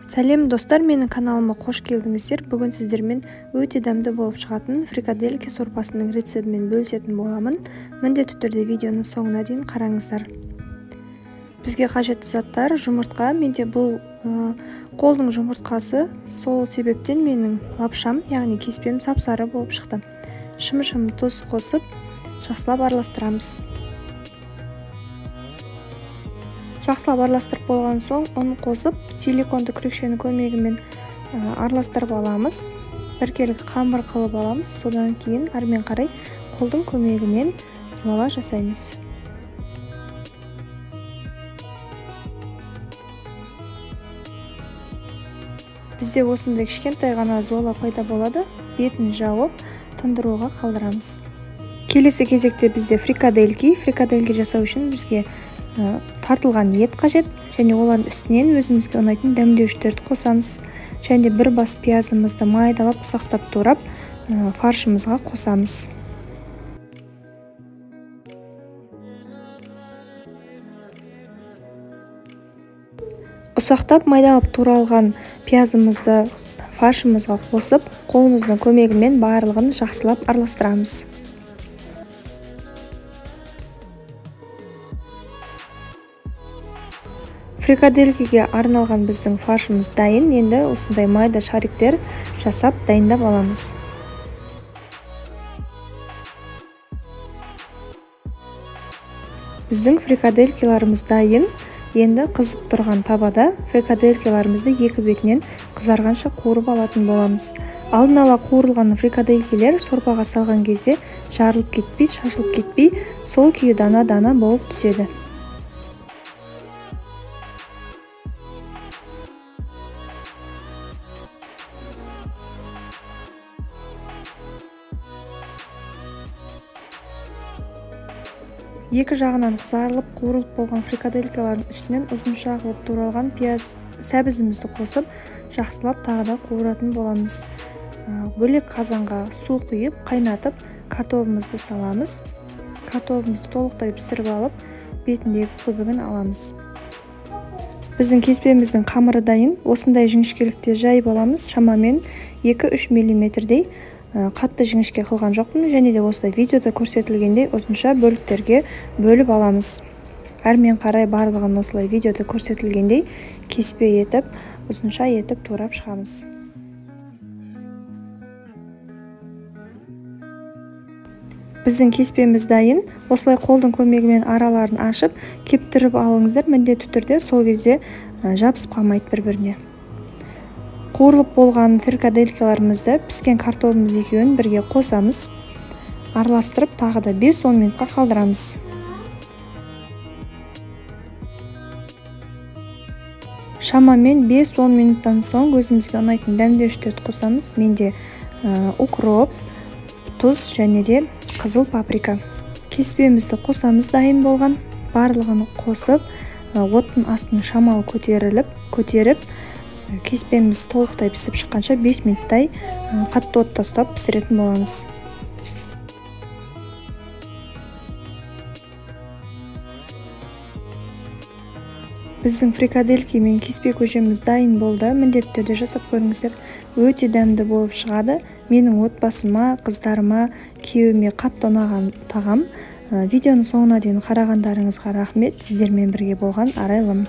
Сәлем достар, менің каналыма қош келдіңіздер. Бүгін сіздермен өте дәмді болып шығатын фрикадельки сорпасының рецебімен бөлісетін боламын. Міндетті түрде видеоның соңына дейін қараңыздар. Бізге қажетті заттар: жұмыртқа. Менде бұл қолдың жұмыртқасы, сол себептен менің лапшам, яғни кеспем сап-сары болып шықты. Шым-шым тұз қосып, жақсылап араластырамыз. Жақсылап араластырып болған соң, ұн қосып, силиконды күрекшенің көмегімен араластырып аламыз. Біркелкі қамыр қылып аламыз. Содан кейін әрмен қарай қолдың көмегімен зуала жасаймыз. Бізде осындай кішкентай ғана зуала пайда болады. Бетін жауып, тындыруға қалдырамыз. Келесі кезекте бізде фрикадельки жасау үшін бізге тартылған ет қажет, және олардың үстінен өзімізге ұнайтын дәмдеуіштерді қосамыз. Және бір бас пиязымызды майдалап, ұсақтап турап, фаршымызға қосамыз. Ұсақтап майдалап туралған пиязымызды фаршымызға қосып, қолымыздың көмегімен барлығын жақсылап араластырамыз. Фрикаделькиге арналған біздің фаршымыз дайын. Енді осындай майда шариктер жасап дайындап аламыз. Біздің фрикаделькиларымыз дайын. Енді қызып тұрған табада фрикаделькиларымызды екі бетінен қызарғанша қуырып алатын боламыз. Алдын ала қуырылған фрикаделькилер сорпаға салған кезде жарылып кетпей, шашылып кетпей, сол күйі дана-дана болып түседі. Екі жағынан қызарылып, қуырылып болған фрикаделькилардың үстінен ұзынша қылып туралған пияз сәбізімізді қосып, жақсылап тағы да қуыратын боламыз. Бөлек қазанға су құйып, қайнатып, картобымызды саламыз. Картобымызды толықтай пісіріп алып, бетіндегі көбігін аламыз. Біздің кеспеміздің қамыры дайын. Осындай жіңішкелікте жайып аламыз. Шамамен 2-3 мм-дей қатты жіңішке қылған жоқпын, және де осылай видеода көрсетілгендей ұзынша бөліктерге бөліп аламыз. Әрмен қарай барлығын осылай видеода көрсетілгендей кеспе етіп, ұзынша етіп турап шығамыз. Біздің кеспеміз дайын. Осылай қолдың көмегімен араларын ашып, кептіріп алыңыздар. Міндетті түрде сол кезде жабысып қалмайды бір-біріне. Қуырылып болған фрикаделькиларымызды піскен картобымыз екеуін бірге қосамыз. Араластырып, тағы да 5-10 минутқа қалдырамыз. Шамамен 5-10 минуттан соң өзімізге ұнайтын дәмдеуіштерді қосамыз. Менде укроп, тұз және де қызыл паприка. Кеспемізді қосамыз дайын болған. Барлығын қосып, оттың астының шамалы көтеріп, кеспеміз толықтай пісіп шыққанша 5 минуттай қатты отта ұстап пісіретін боламыз. Біздің фрикадельки мен кеспе көжеміз дайын болды. Міндетті түрде жасап көріңіздер. Өте дәмді болып шығады. Менің отбасыма, қыздарыма, күйеуіме қатты ұнаған тағам. Видеоның соңына дейін қарағандарыңызға рахмет. Сіздермен бірге болған Арайлым.